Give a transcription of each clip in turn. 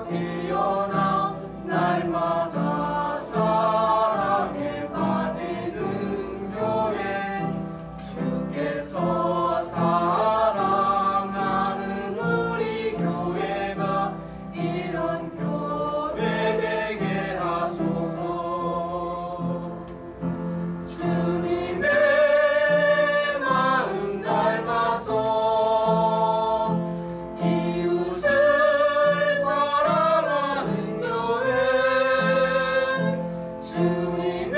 활짝 피어나 날마다 사랑에 빠지는 교회 주께서 사랑하는 우리 교회가 이런 교회 되게 하소서. 주님의 마음 닮아서 이웃을 사랑하는 교회 주님의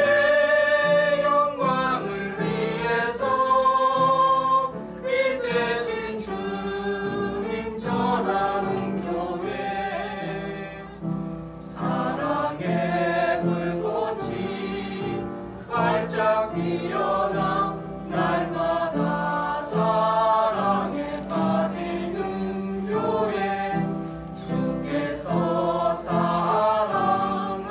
영광을 위해서 빛 대신 주님 전하는 교회 사랑의 불꽃이 활짝 피어나 날마다 사랑에 빠지는 교회 주께서 사랑하는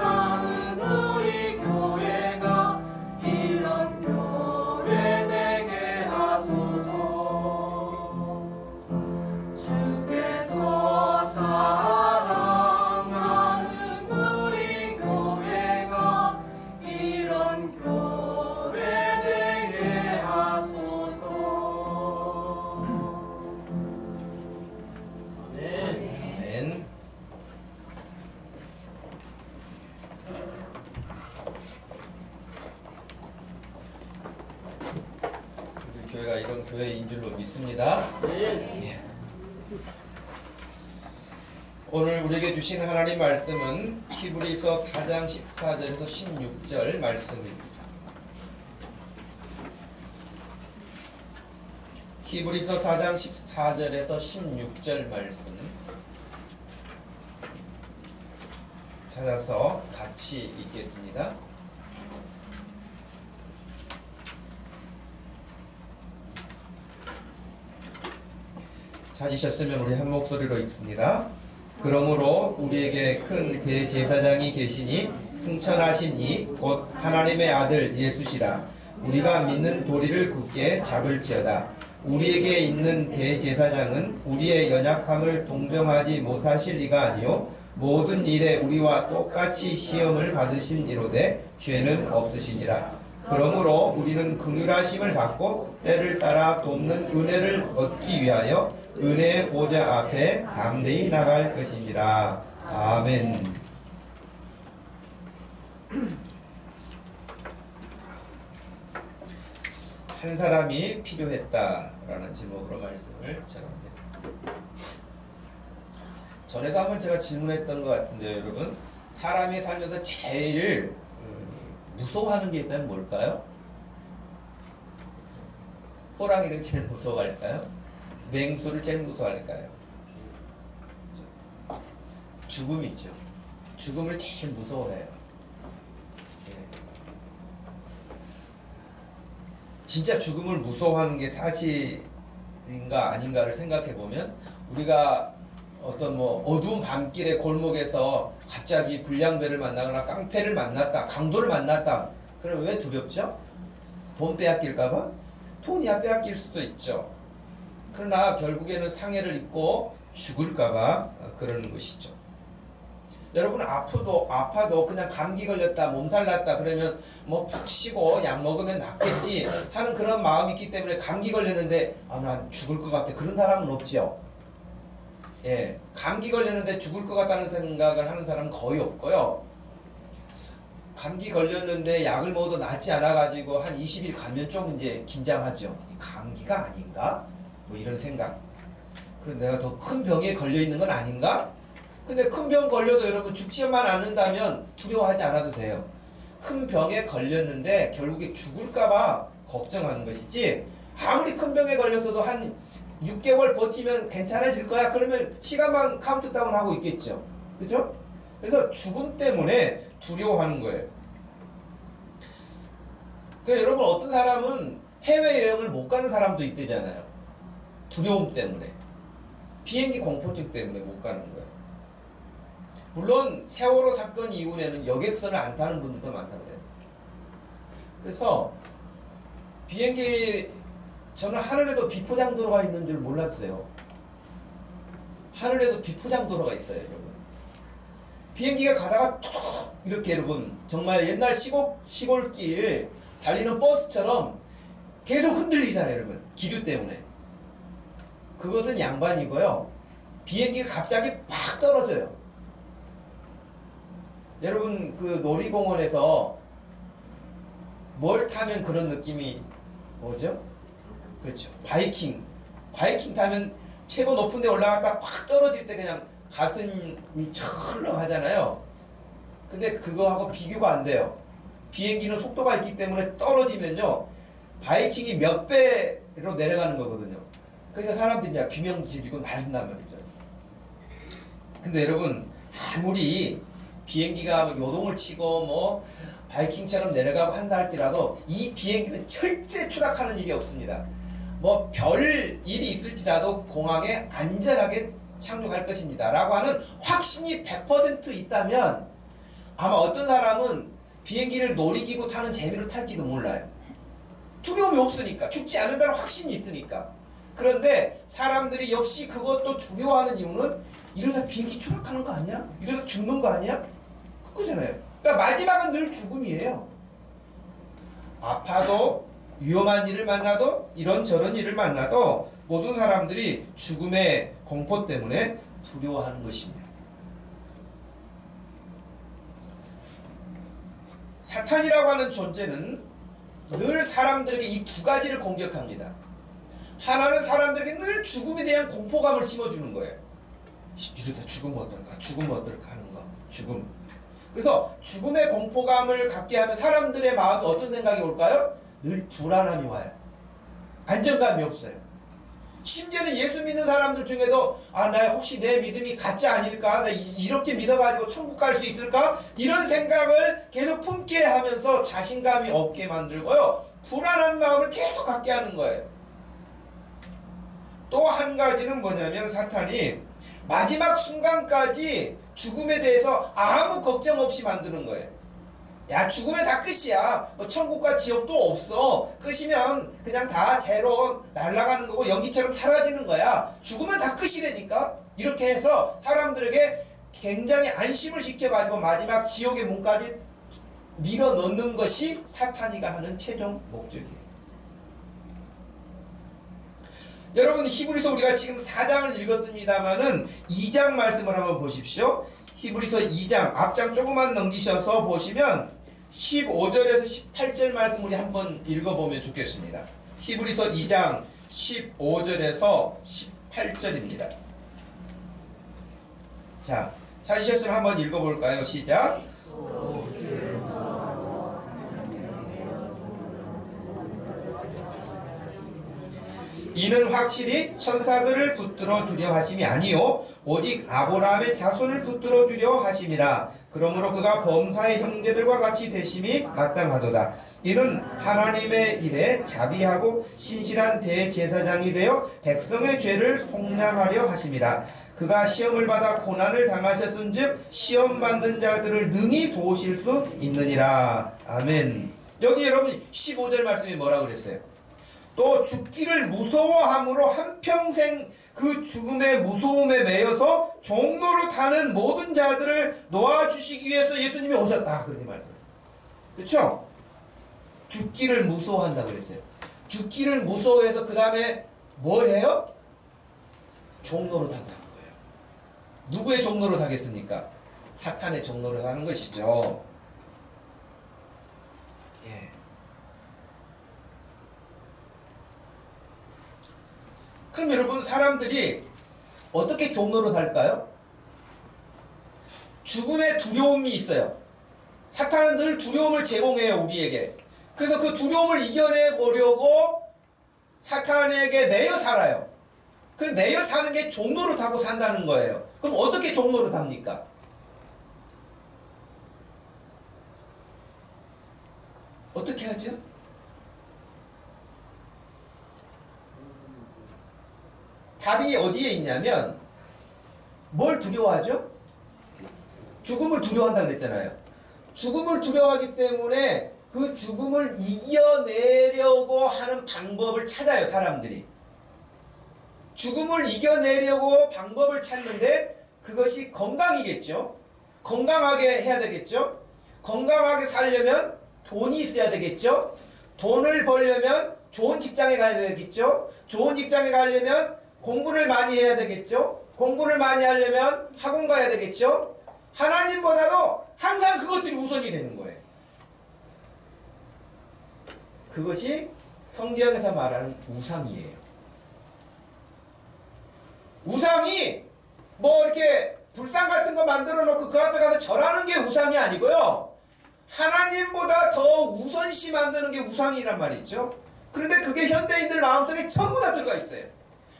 우리 교회가 이런 교회 되게 하소서. 주께서 사랑하는 우리 교회가 이런 교회 되게 하소서. 아멘. 우리 교회가 이런 교회인 줄로 믿습니다. 예. 오늘 우리에게 주신 하나님 말씀은 히브리서 4장 14절에서 16절 말씀입니다. 히브리서 4장 14절에서 16절 말씀 찾아서 같이 읽겠습니다. 찾으셨으면 우리 한 목소리로 읽습니다. 그러므로 우리에게 큰 대제사장이 계시니 승천하신 이 곧 하나님의 아들 예수시라. 우리가 믿는 도리를 굳게 잡을지어다. 우리에게 있는 대제사장은 우리의 연약함을 동정하지 못하실 리가 아니요 모든 일에 우리와 똑같이 시험을 받으신 이로되 죄는 없으시니라. 그러므로 우리는 긍휼하심을 받고 때를 따라 돕는 은혜를 얻기 위하여 은혜의 보좌 앞에 담대히 나갈 것이니라. 아멘. 한 사람이 필요했다라는 제목으로 말씀을 전합니다. 전에도 한번 제가 질문했던 것 같은데요, 여러분. 사람이 살면서 제일 무서워하는 게 있다면 뭘까요? 호랑이를 제일 무서워할까요? 맹수를 제일 무서워할까요? 죽음이죠. 죽음을 제일 무서워해요. 진짜 죽음을 무서워하는 게 사실인가 아닌가를 생각해 보면 우리가 어떤 어두운 밤길의 골목에서 갑자기 불량배를 만나거나 깡패를 만났다, 강도를 만났다. 그럼 왜 두렵죠? 돈 빼앗길까봐? 돈이야 빼앗길 수도 있죠. 그러나 결국에는 상해를 입고 죽을까봐 그러는 것이죠. 여러분 아파도 그냥 감기 걸렸다, 몸살 났다 그러면 푹 쉬고 약 먹으면 낫겠지 하는 그런 마음이 있기 때문에 감기 걸렸는데 난 죽을 것 같아 그런 사람은 없지요. 예, 감기 걸렸는데 죽을 것 같다는 생각을 하는 사람은 거의 없고요. 감기 걸렸는데 약을 먹어도 낫지 않아가지고 한 20일 가면 좀 이제 긴장하죠. 감기가 아닌가? 이런 생각. 그럼 내가 더 큰 병에 걸려 있는 건 아닌가? 근데 큰 병 걸려도 여러분 죽지만 않는다면 두려워하지 않아도 돼요. 큰 병에 걸렸는데 결국에 죽을까봐 걱정하는 것이지, 아무리 큰 병에 걸렸어도 한 6개월 버티면 괜찮아질 거야 그러면 시간만 카운트다운 하고 있겠죠. 그죠? 그래서 죽음 때문에 두려워하는 거예요. 그러니까 여러분 어떤 사람은 해외여행을 못 가는 사람도 있대잖아요. 두려움 때문에. 비행기 공포증 때문에 못 가는 거예요. 물론 세월호 사건 이후에는 여객선을 안 타는 분들도 많다고 해요. 그래서 비행기, 저는 하늘에도 비포장도로가 있는 줄 몰랐어요. 하늘에도 비포장도로가 있어요, 여러분. 비행기가 가다가 툭 이렇게 여러분 정말 옛날 시골길 달리는 버스처럼 계속 흔들리잖아요 여러분. 기류 때문에. 그것은 양반이고요. 비행기가 갑자기 팍 떨어져요. 여러분 그 놀이공원에서 뭘 타면 그런 느낌이 오죠? 그렇죠. 바이킹 타면 최고 높은 데 올라갔다 팍 떨어질 때 그냥 가슴이 철렁하잖아요. 근데 그거하고 비교가 안 돼요. 비행기는 속도가 있기 때문에 떨어지면요 바이킹이 몇 배로 내려가는 거거든요. 그러니까 사람들이 비명 지르고 난린단 말이죠. 근데 여러분 아무리 비행기가 요동을 치고 뭐 바이킹처럼 내려가고 한다 할지라도 이 비행기는 절대 추락하는 일이 없습니다. 뭐 별 일이 있을지라도 공항에 안전하게 착륙할 것입니다 라고 하는 확신이 100% 있다면 아마 어떤 사람은 비행기를 놀이기구 타는 재미로 탈지도 몰라요. 두려움이 없으니까, 죽지 않는다는 확신이 있으니까. 그런데 사람들이 역시 그것도 두려워하는 이유는 이러다 비행기 추락하는 거 아니야? 이러다 죽는 거 아니야? 그거잖아요. 그러니까 마지막은 늘 죽음이에요. 아파도 위험한 일을 만나도 이런저런 일을 만나도 모든 사람들이 죽음의 공포 때문에 두려워하는 것입니다. 사탄이라고 하는 존재는 늘 사람들에게 이 두 가지를 공격합니다. 하나는 사람들에게 늘 죽음에 대한 공포감을 심어주는 거예요. 이러다 죽으면 어떨까? 죽으면 어떨까 하는 거. 죽음. 그래서 죽음의 공포감을 갖게 하면 사람들의 마음에 어떤 생각이 올까요? 늘 불안함이 와요. 안정감이 없어요. 심지어는 예수 믿는 사람들 중에도 나 혹시 내 믿음이 가짜 아닐까? 나 이렇게 믿어가지고 천국 갈 수 있을까? 이런 생각을 계속 품게 하면서 자신감이 없게 만들고요. 불안한 마음을 계속 갖게 하는 거예요. 또 한 가지는 뭐냐면 사탄이 마지막 순간까지 죽음에 대해서 아무 걱정 없이 만드는 거예요. 야 죽으면 다 끝이야. 뭐 천국과 지옥도 없어. 끝이면 그냥 다 재로 날아가는 거고 연기처럼 사라지는 거야. 죽으면 다 끝이라니까. 이렇게 해서 사람들에게 굉장히 안심을 시켜가지고 마지막 지옥의 문까지 밀어넣는 것이 사탄이가 하는 최종 목적이에요. 여러분 히브리서 우리가 지금 4장을 읽었습니다마는 2장 말씀을 한번 보십시오. 히브리서 2장 앞장 조금만 넘기셔서 보시면 15절에서 18절 말씀 우리 한번 읽어보면 좋겠습니다. 히브리서 2장 15절에서 18절입니다. 자, 찾으셨으면 한번 읽어볼까요? 시작. 이는 확실히 천사들을 붙들어 주려 하심이 아니요 오직 아브라함의 자손을 붙들어 주려 하심이라. 그러므로 그가 범사의 형제들과 같이 되심이 마땅하도다. 이는 하나님의 일에 자비하고 신실한 대제사장이 되어 백성의 죄를 속량하려 하심이라. 그가 시험을 받아 고난을 당하셨은즉 시험 받는 자들을 능히 도우실 수 있느니라. 아멘. 여기 여러분 15절 말씀이 뭐라 그랬어요? 또 죽기를 무서워함으로 한평생 그 죽음의 무서움에 매여서 종로로 타는 모든 자들을 놓아주시기 위해서 예수님이 오셨다. 그렇게 말씀했어요. 그렇죠? 죽기를 무서워한다 그랬어요. 죽기를 무서워해서 그 다음에 뭘 해요? 종로로 탄다는 거예요. 누구의 종로로 타겠습니까? 사탄의 종로로 가는 것이죠. 예. 그럼 여러분 사람들이 어떻게 종로로 살까요? 죽음의 두려움이 있어요. 사탄은 늘 두려움을 제공해요 우리에게. 그래서 그 두려움을 이겨내 보려고 사탄에게 매여 살아요. 그 매여 사는 게 종로로 타고 산다는 거예요. 그럼 어떻게 종로로 탑니까? 어떻게 하죠? 답이 어디에 있냐면 뭘 두려워하죠? 죽음을 두려워한다 그랬잖아요. 죽음을 두려워하기 때문에 그 죽음을 이겨내려고 하는 방법을 찾아요 사람들이. 죽음을 이겨내려고 방법을 찾는데 그것이 건강이겠죠. 건강하게 해야 되겠죠? 건강하게 살려면 돈이 있어야 되겠죠? 돈을 벌려면 좋은 직장에 가야 되겠죠? 좋은 직장에 가려면 공부를 많이 해야 되겠죠? 공부를 많이 하려면 학원 가야 되겠죠? 하나님보다도 항상 그것들이 우선이 되는 거예요. 그것이 성경에서 말하는 우상이에요. 우상이 뭐 이렇게 불상 같은 거 만들어 놓고 그 앞에 가서 절하는 게 우상이 아니고요. 하나님보다 더 우선시 만드는 게 우상이란 말이죠. 그런데 그게 현대인들 마음속에 전부 다 들어가 있어요.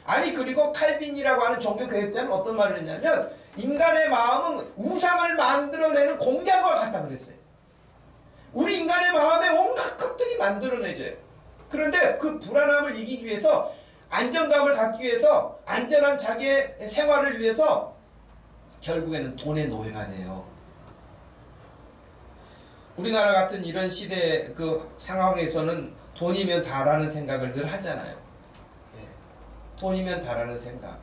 아니 그리고 칼빈이라고 하는 종교개혁자는 어떤 말을 했냐면 인간의 마음은 우상을 만들어내는 공장과 같다 그랬어요. 우리 인간의 마음에 온갖 것들이 만들어내져요. 그런데 그 불안함을 이기기 위해서 안정감을 갖기 위해서 안전한 자기의 생활을 위해서 결국에는 돈의 노예가 돼요. 우리나라 같은 이런 시대 그 상황에서는 돈이면 다라는 생각을 늘 하잖아요. 돈이면 다라는 생각.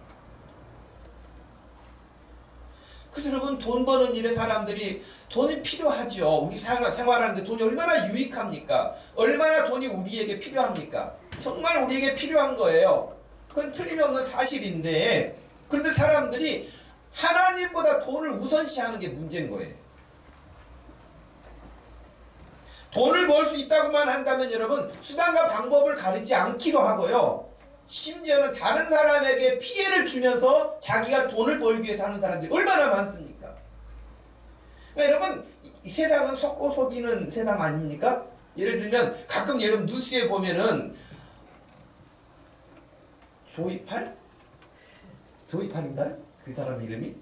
그래서 여러분 돈 버는 일에 사람들이 돈이 필요하죠. 우리 생활하는데 돈이 얼마나 유익합니까? 얼마나 돈이 우리에게 필요합니까? 정말 우리에게 필요한 거예요. 그건 틀림없는 사실인데 그런데 사람들이 하나님보다 돈을 우선시하는 게 문제인 거예요. 돈을 벌 수 있다고만 한다면 여러분 수단과 방법을 가리지 않기도 하고요. 심지어는 다른 사람에게 피해를 주면서 자기가 돈을 벌기 위해서 하는 사람들이 얼마나 많습니까? 그러니까 여러분 이 세상은 속고 속이는 세상 아닙니까? 예를 들면 가끔 여러분 뉴스에 보면은 조이팔인가요? 그 사람 이름이?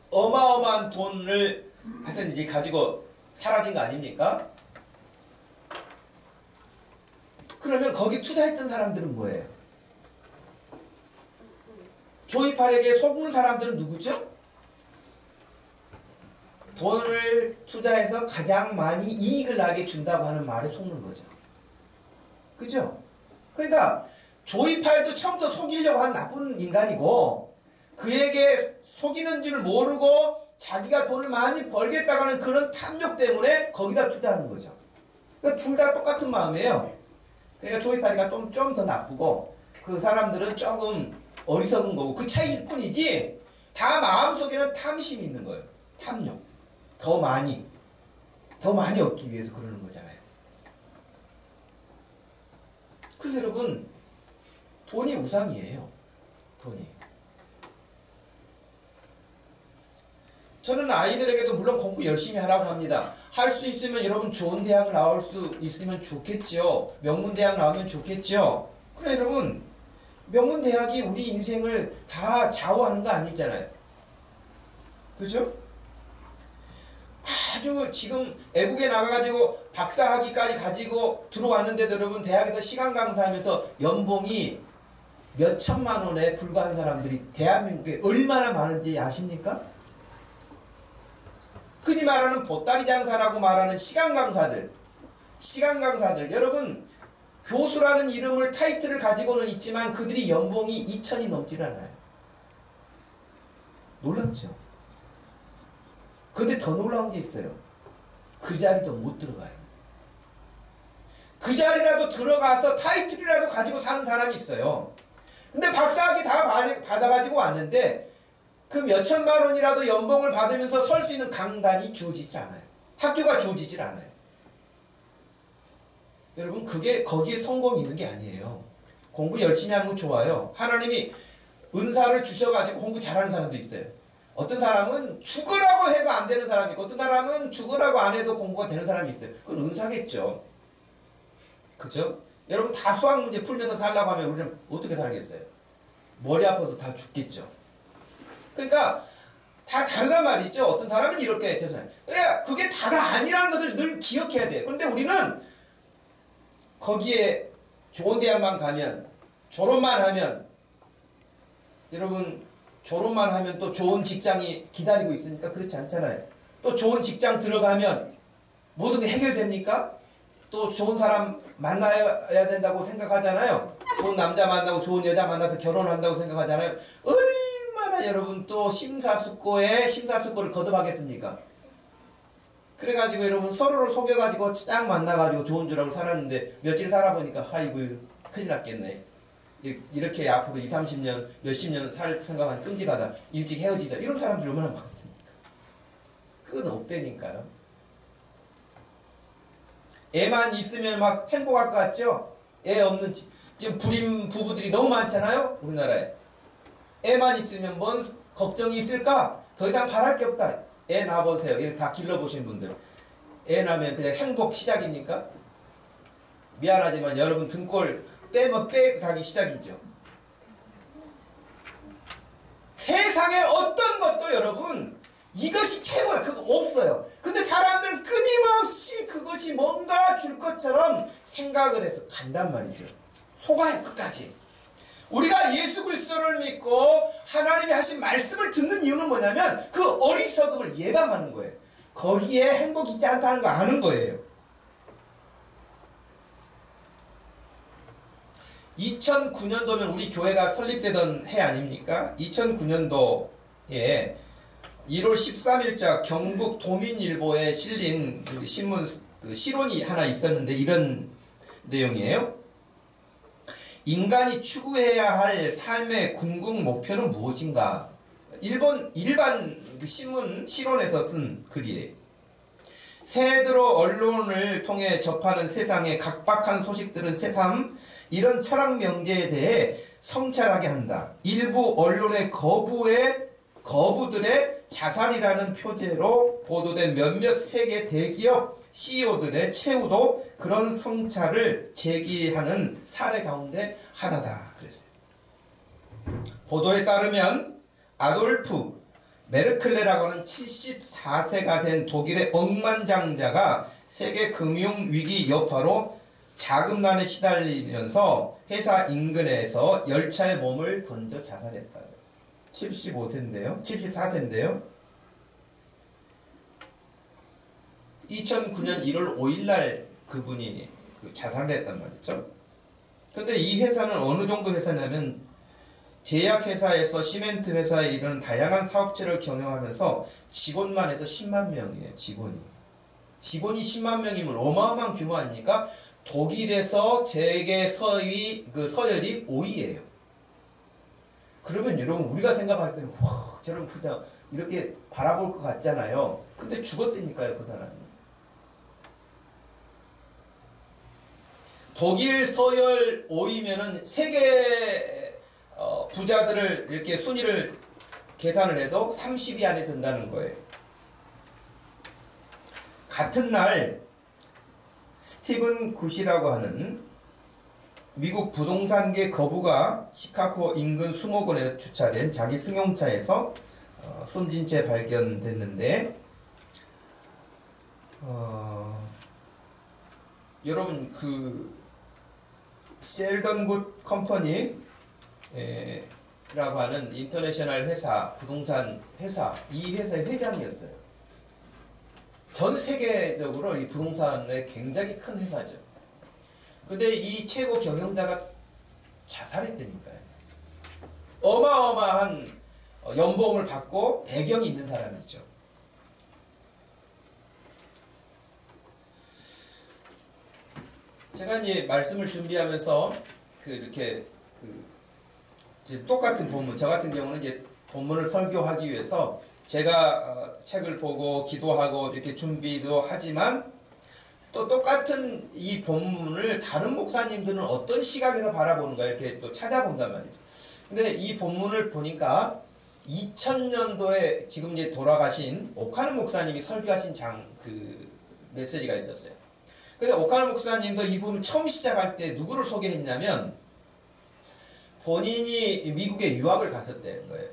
어마어마한 돈을 하여튼 이제 가지고 사라진 거 아닙니까? 그러면 거기 투자했던 사람들은 뭐예요? 조이팔에게 속는 사람들은 누구죠? 돈을 투자해서 가장 많이 이익을 나게 준다고 하는 말에 속는 거죠. 그죠? 그러니까 조이팔도 처음부터 속이려고 한 나쁜 인간이고 그에게 속이는 줄 모르고 자기가 돈을 많이 벌겠다고 하는 그런 탐욕 때문에 거기다 투자하는 거죠. 그러니까 둘 다 똑같은 마음이에요. 그러니까 조이팔이가 좀 더 나쁘고 그 사람들은 조금 어리석은 거고 그 차이일 뿐이지 다 마음속에는 탐심이 있는 거예요. 탐욕. 더 많이 얻기 위해서 그러는 거잖아요. 그래서 여러분 돈이 우상이에요. 돈이. 저는 아이들에게도 물론 공부 열심히 하라고 합니다. 할 수 있으면 여러분 좋은 대학을 나올 수 있으면 좋겠죠. 명문대학 나오면 좋겠죠. 그래 여러분 명문대학이 우리 인생을 다 좌우하는 거 아니잖아요. 그죠? 아주 지금 애국에 나가가지고 박사학위까지 가지고 들어왔는데도 여러분 대학에서 시간 강사하면서 연봉이 몇 천만 원에 불과한 사람들이 대한민국에 얼마나 많은지 아십니까? 흔히 말하는 보따리 장사라고 말하는 시간 강사들 여러분 교수라는 이름을 타이틀을 가지고는 있지만 그들이 연봉이 2천이 넘질 않아요. 놀랍죠? 근데 더 놀라운 게 있어요. 그 자리도 못 들어가요. 그 자리라도 들어가서 타이틀이라도 가지고 사는 사람이 있어요. 근데 박사학위 다 받아가지고 왔는데 그 몇천만 원이라도 연봉을 받으면서 설 수 있는 강단이 주어지질 않아요. 학교가 주어지질 않아요. 여러분 그게 거기에 성공이 있는 게 아니에요. 공부 열심히 하는 거 좋아요. 하나님이 은사를 주셔가지고 공부 잘하는 사람도 있어요. 어떤 사람은 죽으라고 해도 안 되는 사람이 있고 어떤 사람은 죽으라고 안 해도 공부가 되는 사람이 있어요. 그건 은사겠죠. 그죠? 여러분 다 수학 문제 풀면서 살라고 하면 우리는 어떻게 살겠어요? 머리 아파서 다 죽겠죠. 그러니까 다 다르단 말이죠. 어떤 사람은 이렇게 죄송해요. 그러니까 그게 다가 아니라는 것을 늘 기억해야 돼요. 그런데 우리는 거기에 좋은 대학만 가면 졸업만 하면 여러분 졸업만 하면 또 좋은 직장이 기다리고 있으니까 그렇지 않잖아요. 또 좋은 직장 들어가면 모든 게 해결됩니까? 또 좋은 사람 만나야 된다고 생각하잖아요. 좋은 남자 만나고 좋은 여자 만나서 결혼한다고 생각하잖아요. 얼마나 얼마나 여러분 또 심사숙고를 거듭하겠습니까? 그래가지고 여러분 서로를 속여가지고 딱 만나가지고 좋은 줄 알고 살았는데 며칠 살아보니까 아이고 큰일 났겠네. 이렇게 앞으로 20, 30년 몇십 년 살 생각하면 끔찍하다. 일찍 헤어지자. 이런 사람들이 얼마나 많습니까? 그건 없다니까요. 애만 있으면 막 행복할 것 같죠? 애 없는 지금 불임 부부들이 너무 많잖아요. 우리나라에. 애만 있으면 뭔 걱정이 있을까? 더 이상 바랄 게 없다. 애 낳아보세요. 이거 다 길러보신 분들. 애 낳으면 그냥 행복 시작입니까? 미안하지만 여러분 등골 빼면 빼가기 시작이죠. 세상에 어떤 것도 여러분 이것이 최고다. 그거 없어요. 근데 사람들은 끊임없이 그것이 뭔가 줄 것처럼 생각을 해서 간단 말이죠. 속아요 끝까지. 우리가 예수 그리스도를 믿고 하나님이 하신 말씀을 듣는 이유는 뭐냐면 그 어리석음을 예방하는 거예요. 거기에 행복이 있지 않다는 거 아는 거예요. 2009년도면 우리 교회가 설립되던 해 아닙니까? 2009년도에 1월 13일자 경북 도민일보에 실린 그 신문 실론이 하나 있었는데 이런 내용이에요. 인간이 추구해야 할 삶의 궁극 목표는 무엇인가? 일반 신문 실론에서 쓴 글이에요. 새해 들어 언론을 통해 접하는 세상의 각박한 소식들은 새삼 이런 철학 명제에 대해 성찰하게 한다. 일부 언론의 거부들의 자살이라는 표제로 보도된 몇몇 세계 대기업 CEO들의 최후도 그런 성찰을 제기하는 사례 가운데 하나다. 그랬어요. 보도에 따르면 아돌프 메르클레라고 하는 74세가 된 독일의 억만장자가 세계 금융위기 여파로 자금난에 시달리면서 회사 인근에서 열차에 몸을 던져 자살했다. 75세인데요. 74세인데요. 2009년 1월 5일날 그분이 자살을 했단 말이죠. 근데 이 회사는 어느 정도 회사냐면 제약회사에서 시멘트 회사에 이런 다양한 사업체를 경영하면서 직원만 해서 10만 명이에요. 직원이 10만 명이면 어마어마한 규모 아닙니까? 독일에서 세계 서열이 5위예요. 그러면 여러분 우리가 생각할 때는 와 저런 부자 이렇게 바라볼 것 같잖아요. 근데 죽었다니까요 그 사람이. 독일 서열 5위면은 세계 부자들을 이렇게 순위를 계산을 해도 30위 안에 든다는 거예요. 같은 날 스티븐 굿이라고 하는 미국 부동산계 거부가 시카고 인근 수목원에 주차된 자기 승용차에서 숨진 채 발견됐는데 여러분 그 셀던 굿 컴퍼니 라고 하는 인터내셔널 회사 부동산 회사 이 회사의 회장이었어요. 전 세계적으로 이 부동산의 굉장히 큰 회사죠. 근데 이 최고 경영자가 자살했다니까요. 어마어마한 연봉을 받고 배경이 있는 사람이죠. 제가 이제 말씀을 준비하면서 이렇게 이제 똑같은 본문, 저 같은 경우는 이제 본문을 설교하기 위해서 제가 책을 보고 기도하고 이렇게 준비도 하지만 또 똑같은 이 본문을 다른 목사님들은 어떤 시각에서 바라보는가 이렇게 또 찾아본단 말이죠. 근데 이 본문을 보니까 2000년도에 지금 이제 돌아가신 오카는 목사님이 설교하신 메시지가 있었어요. 근데 오카는 목사님도 이 부분 처음 시작할 때 누구를 소개했냐면 본인이 미국에 유학을 갔었다는 거예요.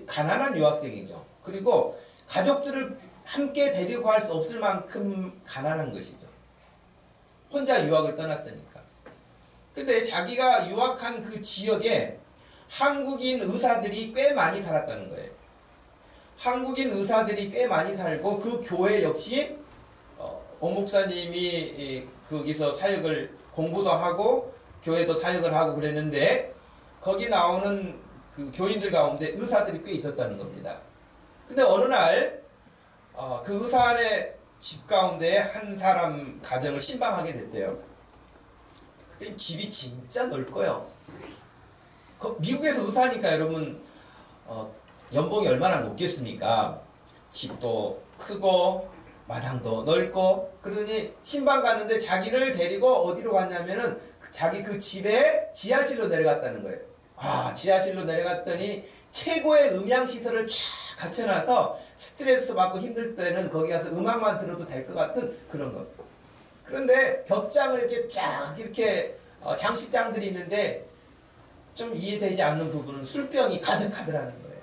가난한 유학생이죠. 그리고 가족들을 함께 데리고 갈 수 없을 만큼 가난한 것이죠. 혼자 유학을 떠났으니까. 근데 자기가 유학한 그 지역에 한국인 의사들이 꽤 많이 살았다는 거예요. 한국인 의사들이 꽤 많이 살고 그 교회 역시 오 목사님이 거기서 사역을 공부도 하고 교회도 사역을 하고 그랬는데 거기 나오는 그 교인들 가운데 의사들이 꽤 있었다는 겁니다. 근데 어느 날 그 의사의 집 가운데 한 사람 가정을 신방하게 됐대요. 집이 진짜 넓고요. 미국에서 의사니까 여러분 연봉이 얼마나 높겠습니까? 집도 크고 마당도 넓고. 그러더니 신방 갔는데 자기를 데리고 어디로 갔냐면은 자기 그 집에 지하실로 내려갔다는 거예요. 지하실로 내려갔더니 최고의 음향시설을 쫙 갖춰놔서 스트레스 받고 힘들 때는 거기 가서 음악만 들어도 될 것 같은 그런 거. 그런데 벽장을 이렇게 쫙 이렇게 장식장들이 있는데 좀 이해되지 않는 부분은 술병이 가득하더라는 거예요.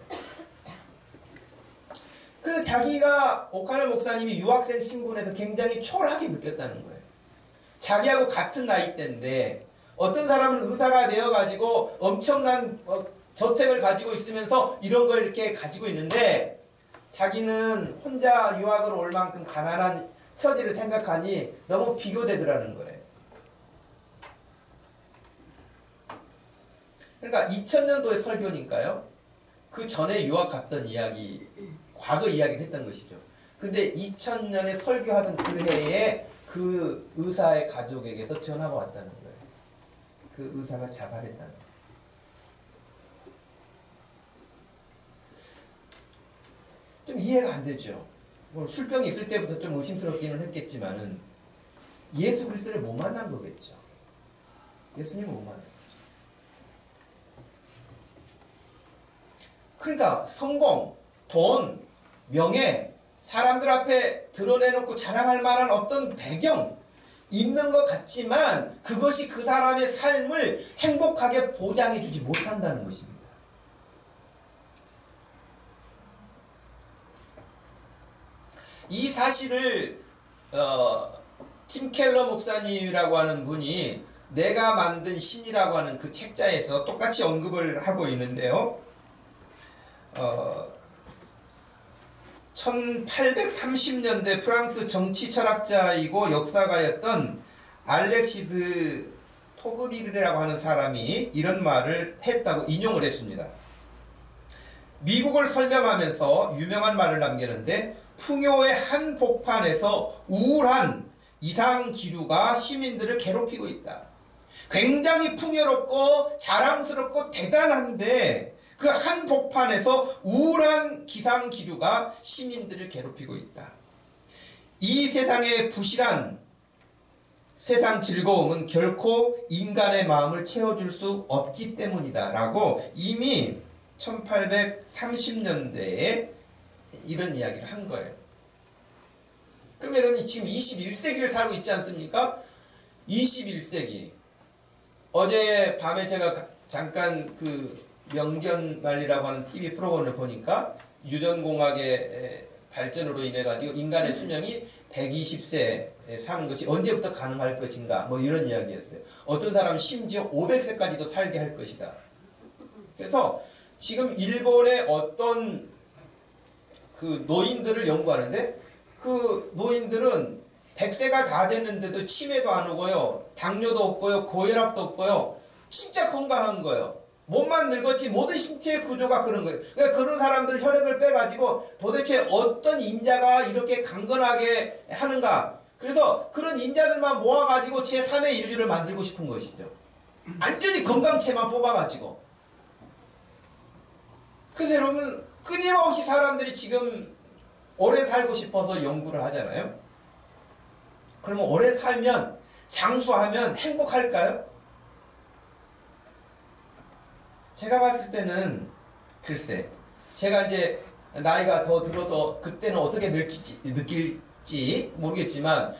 그래서 자기가 오카넬 목사님이 유학생 신분에서 굉장히 초라하게 느꼈다는 거예요. 자기하고 같은 나이대인데 어떤 사람은 의사가 되어가지고 엄청난 저택을 가지고 있으면서 이런 걸 이렇게 가지고 있는데 자기는 혼자 유학을 올 만큼 가난한 처지를 생각하니 너무 비교되더라는 거예요. 그러니까 2000년도의 설교니까요. 그 전에 유학 갔던 이야기, 과거 이야기를 했던 것이죠. 근데 2000년에 설교하던 그 해에 그 의사의 가족에게서 전화가 왔다는 거예요. 그 의사가 자살했다는 거예요. 좀 이해가 안 되죠. 술병이 있을 때부터 좀 의심스럽기는 했겠지만은 예수 그리스도를 못 만난 거겠죠. 예수님을 못 만난 거죠. 그러니까 성공, 돈, 명예, 사람들 앞에 드러내놓고 자랑할 만한 어떤 배경 있는 것 같지만 그것이 그 사람의 삶을 행복하게 보장해주지 못한다는 것입니다. 이 사실을 팀 켈러 목사님이라고 하는 분이 내가 만든 신이라고 하는 그 책자에서 똑같이 언급을 하고 있는데요. 1830년대 프랑스 정치 철학자이고 역사가였던 알렉시스 토그빌이라고 하는 사람이 이런 말을 했다고 인용을 했습니다. 미국을 설명하면서 유명한 말을 남기는데 풍요의 한복판에서 우울한 이상기류가 시민들을 괴롭히고 있다. 굉장히 풍요롭고 자랑스럽고 대단한데 그 한복판에서 우울한 기상기류가 시민들을 괴롭히고 있다. 이 세상의 부실한 세상 즐거움은 결코 인간의 마음을 채워줄 수 없기 때문이다 라고 이미 1830년대에 이런 이야기를 한 거예요. 그럼 여러분 지금 21세기를 살고 있지 않습니까? 21세기. 어제 밤에 제가 잠깐 그 명견말리라고 하는 TV 프로그램을 보니까 유전공학의 발전으로 인해 가지고 인간의 수명이 120세 사는 것이 언제부터 가능할 것인가 뭐 이런 이야기였어요. 어떤 사람은 심지어 500세까지도 살게 할 것이다. 그래서 지금 일본의 어떤 그 노인들을 연구하는데 그 노인들은 100세가 다 됐는데도 치매도 안 오고요, 당뇨도 없고요, 고혈압도 없고요, 진짜 건강한 거예요. 몸만 늙었지 모든 신체 구조가 그런 거예요. 그러니까 그런 사람들 혈액을 빼가지고 도대체 어떤 인자가 이렇게 강건하게 하는가. 그래서 그런 인자들만 모아가지고 제3의 인류를 만들고 싶은 것이죠. 완전히 건강체만 뽑아가지고. 그래서 여러분 끊임없이 사람들이 지금 오래 살고 싶어서 연구를 하잖아요. 그러면 오래 살면 장수하면 행복할까요? 제가 봤을 때는 글쎄 제가 이제 나이가 더 들어서 그때는 어떻게 느낄지 모르겠지만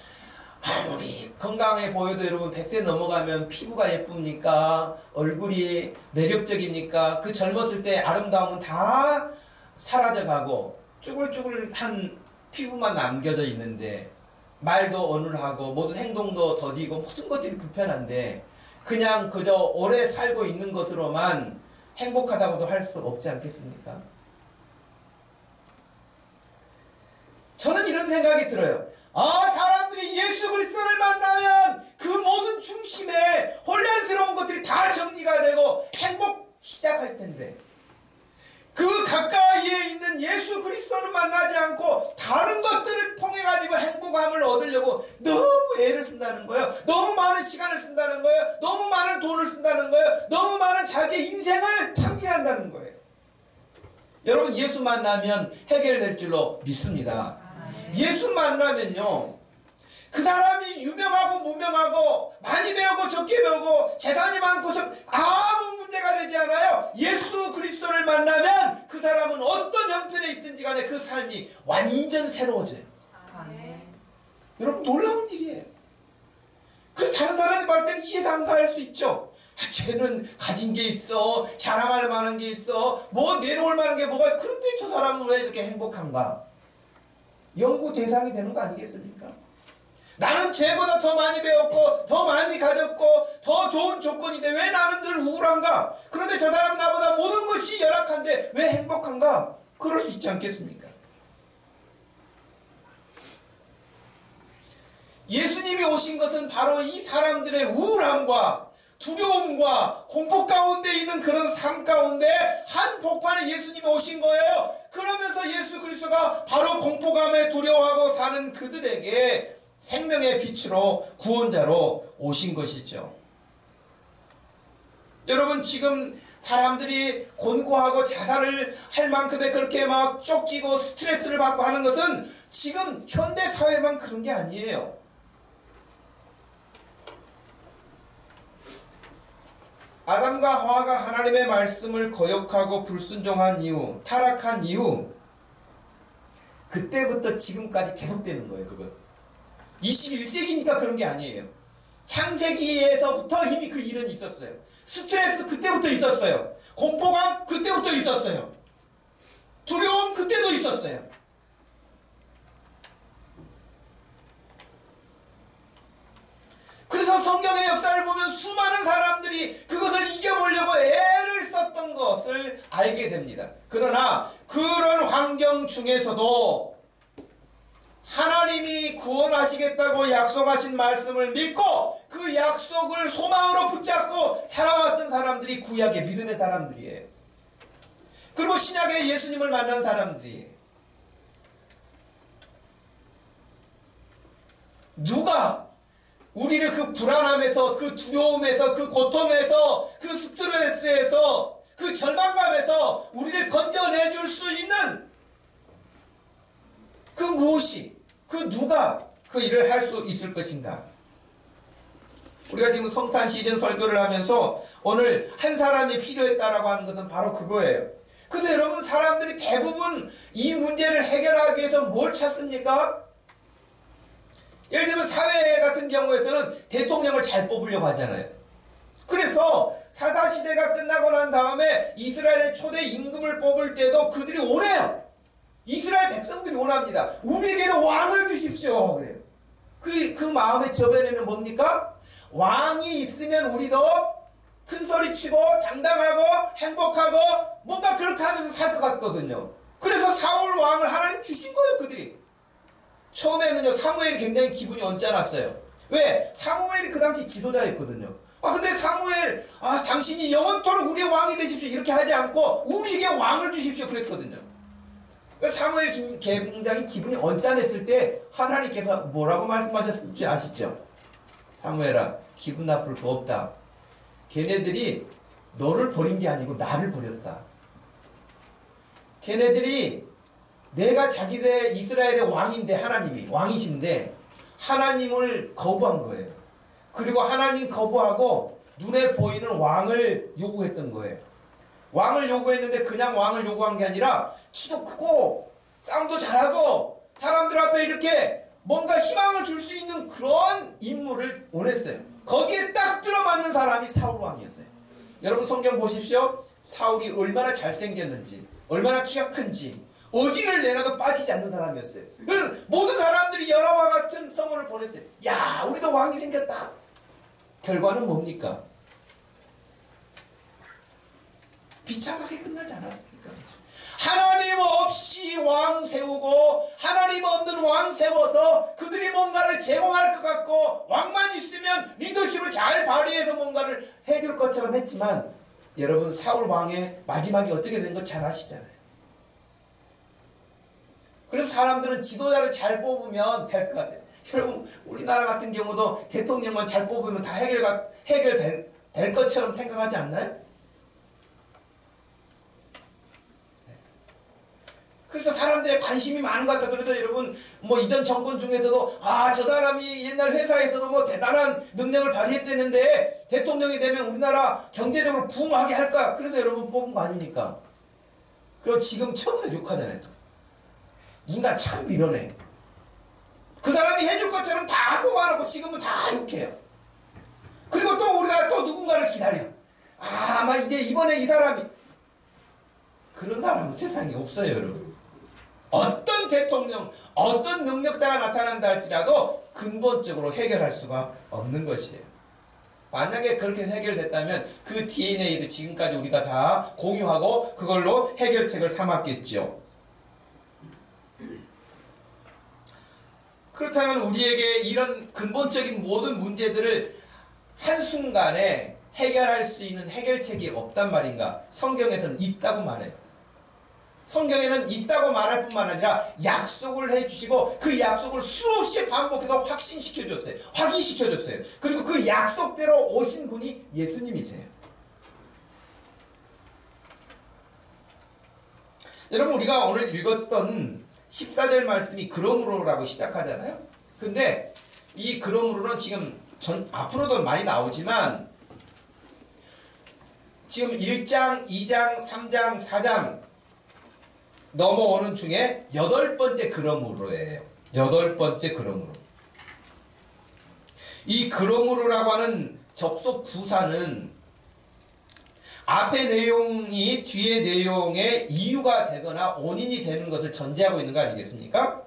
아무리 건강해 보여도 여러분 100세 넘어가면 피부가 예쁩니까? 얼굴이 매력적입니까? 그 젊었을 때 아름다움은 다 사라져가고 쭈글쭈글한 피부만 남겨져 있는데 말도 어눌하고 모든 행동도 더디고 모든 것들이 불편한데 그냥 그저 오래 살고 있는 것으로만 행복하다고도 할 수 없지 않겠습니까? 저는 이런 생각이 들어요. 사람들이 예수 그리스도를 만나면 그 모든 중심에 혼란스러운 것들이 다 정리가 되고 행복 시작할 텐데 그 가까이에 있는 예수 그리스도를 만나지 않고 다른 것들을 통해 가지고 행복함을 얻으려고 너무 애를 쓴다는 거예요. 너무 많은 시간을 쓴다는 거예요. 너무 많은 돈을 쓴다는 거예요. 너무 많은 자기의 인생을 탕진한다는 거예요. 여러분, 예수 만나면 해결될 줄로 믿습니다. 예수 만나면요, 그 사람이 유명하고 무명하고 많이 배우고 적게 배우고 재산이 많고 아무 문제가 되지 않아요. 예수 그리스도를 만나면 그 사람은 어떤 형편에 있든지 간에 그 삶이 완전 새로워져요. 여러분, 놀라운 일이에요. 그래서 다른 사람이 볼 때는 이해가 안 갈 수 있죠. 쟤는 가진 게 있어, 자랑할 만한 게 있어, 뭐 내놓을 만한 게 뭐가 있어. 그런데 저 사람은 왜 이렇게 행복한가? 연구 대상이 되는 거 아니겠습니까? 나는 쟤보다 더 많이 배웠고 더 많이 가졌고 더 좋은 조건인데 왜 나는 늘 우울한가? 그런데 저 사람 나보다 모든 것이 열악한데 왜 행복한가? 그럴 수 있지 않겠습니까? 예수님이 오신 것은 바로 이 사람들의 우울함과 두려움과 공포 가운데 있는 그런 삶 가운데 한복판에 예수님이 오신 거예요. 그러면서 예수 그리스도가 바로 공포감에 두려워하고 사는 그들에게 생명의 빛으로 구원자로 오신 것이죠. 여러분, 지금 사람들이 곤고하고 자살을 할 만큼의 그렇게 막 쫓기고 스트레스를 받고 하는 것은 지금 현대 사회만 그런 게 아니에요. 아담과 하와가 하나님의 말씀을 거역하고 불순종한 이후, 타락한 이후, 그때부터 지금까지 계속되는 거예요. 그건 21세기니까 그런 게 아니에요. 창세기에서부터 이미 그 일은 있었어요. 스트레스 그때부터 있었어요. 공포감 그때부터 있었어요. 두려움 그때도 있었어요. 그래서 성경의 역사를 보면 수많은 사람들이 그것을 이겨보려고 애를 썼던 것을 알게 됩니다. 그러나 그런 환경 중에서도 하나님이 구원하시겠다고 약속하신 말씀을 믿고 그 약속을 소망으로 붙잡고 살아왔던 사람들이 구약의 믿음의 사람들이에요. 그리고 신약의 예수님을 만난 사람들이에요. 누가 우리를 그 불안함에서, 그 두려움에서, 그 고통에서, 그 스트레스에서, 그 절망감에서 우리를 건져내줄 수 있는 그 무엇이, 그 누가 그 일을 할 수 있을 것인가? 우리가 지금 성탄 시즌 설교를 하면서 오늘 한 사람이 필요했다라고 하는 것은 바로 그거예요. 그래서 여러분, 사람들이 대부분 이 문제를 해결하기 위해서 뭘 찾습니까? 예를 들면 사회 같은 경우에서는 대통령을 잘 뽑으려고 하잖아요. 그래서 사사시대가 끝나고 난 다음에 이스라엘의 초대 임금을 뽑을 때도 그들이 원해요. 이스라엘 백성들이 원합니다. 우리에게는 왕을 주십시오. 그래요. 그 마음의 저변에는 뭡니까? 왕이 있으면 우리도 큰 소리 치고 당당하고 행복하고 뭔가 그렇게 하면서 살 것 같거든요. 그래서 사울 왕을 하나님 주신 거예요, 그들이. 처음에는요, 사무엘이 굉장히 기분이 언짢았어요. 왜? 사무엘이 그 당시 지도자였거든요. 근데 사무엘, 당신이 영원토록 우리의 왕이 되십시오. 이렇게 하지 않고 우리에게 왕을 주십시오. 그랬거든요. 사무엘 굉장히 기분이 언짢았을 때 하나님께서 뭐라고 말씀하셨는지 아시죠? 사무엘아, 기분 나쁠 거 없다. 걔네들이 너를 버린 게 아니고 나를 버렸다. 걔네들이 내가 자기들 이스라엘의 왕인데, 하나님이 왕이신데 하나님을 거부한 거예요. 그리고 하나님 거부하고 눈에 보이는 왕을 요구했던 거예요. 왕을 요구했는데 그냥 왕을 요구한 게 아니라 키도 크고 싸움도 잘하고 사람들 앞에 이렇게 뭔가 희망을 줄 수 있는 그런 인물을 원했어요. 거기에 딱 들어맞는 사람이 사울 왕이었어요. 여러분, 성경 보십시오. 사울이 얼마나 잘생겼는지, 얼마나 키가 큰지, 어디를 내놔도 빠지지 않는 사람이었어요. 그래서 모든 사람들이 열화와 같은 성원을 보냈어요. 야, 우리도 왕이 생겼다. 결과는 뭡니까? 비참하게 끝나지 않았습니까? 하나님 없이 왕 세우고 하나님 없는 왕 세워서 그들이 뭔가를 제공할 것 같고 왕만 있으면 리더십을 잘 발휘해서 뭔가를 해줄 것처럼 했지만 여러분 사울 왕의 마지막이 어떻게 된 거 잘 아시잖아요. 그래서 사람들은 지도자를 잘 뽑으면 될 것 같아요. 여러분 우리나라 같은 경우도 대통령만 잘 뽑으면 다 해결될 것처럼 생각하지 않나요? 그래서 사람들의 관심이 많은 것 같아요. 그래서 여러분 뭐 이전 정권 중에서도 저 사람이 옛날 회사에서도 뭐 대단한 능력을 발휘했다는데 대통령이 되면 우리나라 경제적으로 부흥하게 할까? 그래서 여러분 뽑은 거 아닙니까? 그리고 지금 처음부터 욕하잖아요. 인간 참 밀어내. 그 사람이 해줄 것처럼 다 뽑아놓고 지금은 다 욕해요. 그리고 또 우리가 또 누군가를 기다려. 아마 이제 이번에 이 사람이. 그런 사람은 세상에 없어요, 여러분. 어떤 대통령, 어떤 능력자가 나타난다 할지라도 근본적으로 해결할 수가 없는 것이에요. 만약에 그렇게 해결됐다면 그 DNA를 지금까지 우리가 다 공유하고 그걸로 해결책을 삼았겠죠. 그렇다면 우리에게 이런 근본적인 모든 문제들을 한순간에 해결할 수 있는 해결책이 없단 말인가? 성경에서는 있다고 말해요. 성경에는 있다고 말할 뿐만 아니라 약속을 해주시고 그 약속을 수없이 반복해서 확신시켜줬어요. 확인시켜줬어요. 그리고 그 약속대로 오신 분이 예수님이세요. 여러분 우리가 오늘 읽었던 14절 말씀이 그러므로라고 시작하잖아요. 근데 이 그러므로는 지금 앞으로도 많이 나오지만 지금 1장, 2장, 3장, 4장 넘어오는 중에 8번째 그러므로예요. 8번째 그러므로. 이 그러므로라고 하는 접속 부사는 앞의 내용이 뒤의 내용의 이유가 되거나 원인이 되는 것을 전제하고 있는 거 아니겠습니까?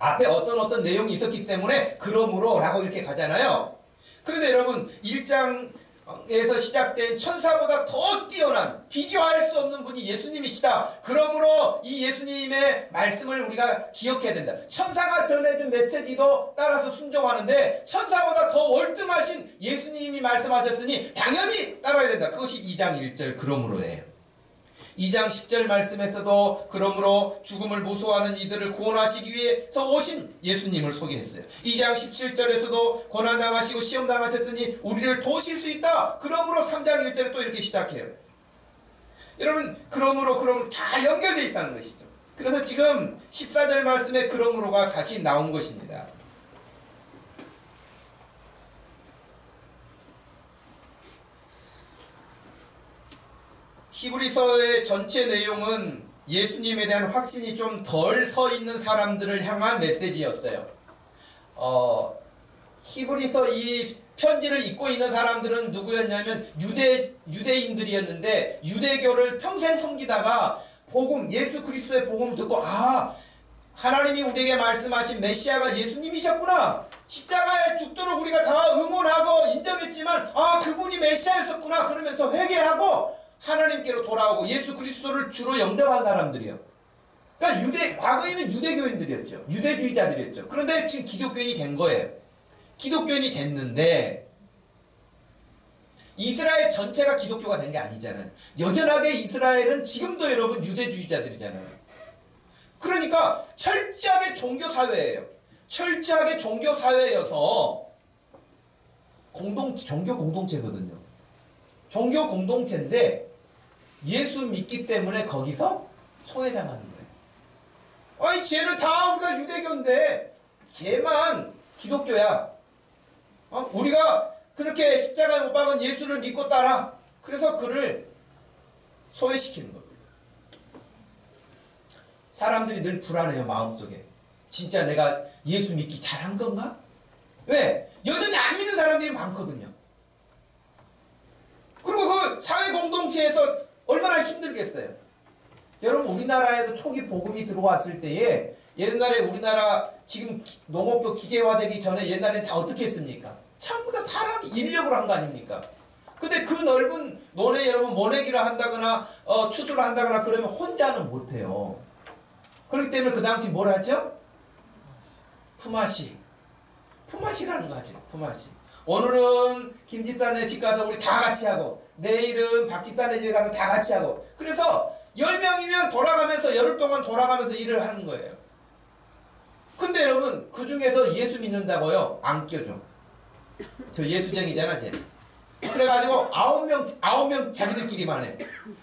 앞에 어떤 내용이 있었기 때문에 그러므로라고 이렇게 가잖아요. 그런데 여러분 1장에서 시작된 천사보다 더 뛰어난 비교할 수 없는 분이 예수님이시다. 그러므로 이 예수님의 말씀을 우리가 기억해야 된다. 천사가 전해준 메시지도 따라서 순종하는데 천사보다 더 월등하신 예수님이 말씀하셨으니 당연히 따라야 된다. 그것이 2장 1절 그러므로예요. 2장 10절 말씀에서도 그러므로 죽음을 무서워하는 이들을 구원하시기 위해서 오신 예수님을 소개했어요. 2장 17절에서도 고난당하시고 시험당하셨으니 우리를 도우실 수 있다. 그러므로 3장 1절에 또 이렇게 시작해요. 여러분 그러므로 다 연결되어 있다는 것이죠. 그래서 지금 14절 말씀에 그러므로가 다시 나온 것입니다. 히브리서의 전체 내용은 예수님에 대한 확신이 좀 덜 서 있는 사람들을 향한 메시지였어요. 히브리서 이 편지를 읽고 있는 사람들은 누구였냐면 유대인들이었는데 유대교를 평생 섬기다가 예수 그리스도의 복음을 듣고 하나님이 우리에게 말씀하신 메시아가 예수님이셨구나. 십자가에 죽도록 우리가 다 응원하고 인정했지만 그분이 메시아였었구나. 그러면서 회개하고 하나님께로 돌아오고 예수 그리스도를 주로 영접한 사람들이요. 그러니까 과거에는 유대교인들이었죠. 유대주의자들이었죠. 그런데 지금 기독교인이 된 거예요. 기독교인이 됐는데 이스라엘 전체가 기독교가 된 게 아니잖아요. 여전하게 이스라엘은 지금도 여러분 유대주의자들이잖아요. 그러니까 철저하게 종교사회예요. 철저하게 종교사회여서 종교 공동체거든요. 종교 공동체인데 예수 믿기 때문에 거기서 소외당하는 거예요. 쟤는 다 우리가 유대교인데 쟤만 기독교야. 우리가 그렇게 십자가에 못 박은 예수를 믿고 따라. 그래서 그를 소외시키는 겁니다. 사람들이 늘 불안해요. 마음속에. 진짜 내가 예수 믿기 잘한 건가? 왜? 여전히 안 믿는 사람들이 많거든요. 그리고 그 사회 공동체에서 얼마나 힘들겠어요. 여러분 우리나라에도 초기 복음이 들어왔을 때에 옛날에 우리나라 지금 농업도 기계화되기 전에 옛날엔 다 어떻게 했습니까? 전부 다 사람이 인력으로 한 거 아닙니까? 근데 그 넓은 논에 여러분 모내기를 한다거나 추수를 한다거나 그러면 혼자는 못해요. 그렇기 때문에 그 당시 뭘 하죠? 품앗이라는 거 하죠. 품앗이. 오늘은 김 집사네 집 가서 우리 다 같이 하고, 내일은 박 집사네 집에 가서 다 같이 하고. 그래서 10명이면 돌아가면서 열흘 동안 돌아가면서 일을 하는 거예요. 근데 여러분, 그 중에서 예수 믿는다고요? 안 껴줘. 저 예수쟁이잖아, 쟤. 그래가지고 9명 자기들끼리만 해.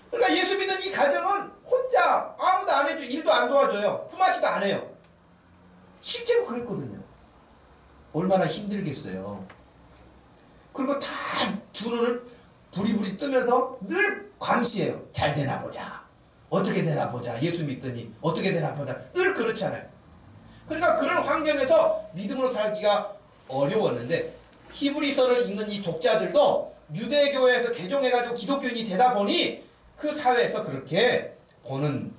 그러니까 예수 믿는 이 가정은 혼자 아무도 안 해줘. 일도 안 도와줘요. 품앗이도 안 해요. 실제로 그랬거든요. 얼마나 힘들겠어요. 그리고 다 두 눈을 부리부리 뜨면서 늘 감시해요. 잘 되나 보자. 어떻게 되나 보자. 예수 믿더니 어떻게 되나 보자. 늘 그렇잖아요. 그러니까 그런 환경에서 믿음으로 살기가 어려웠는데, 히브리서를 읽는 이 독자들도 유대교회에서 개종해가지고 기독교인이 되다 보니 그 사회에서 그렇게 보는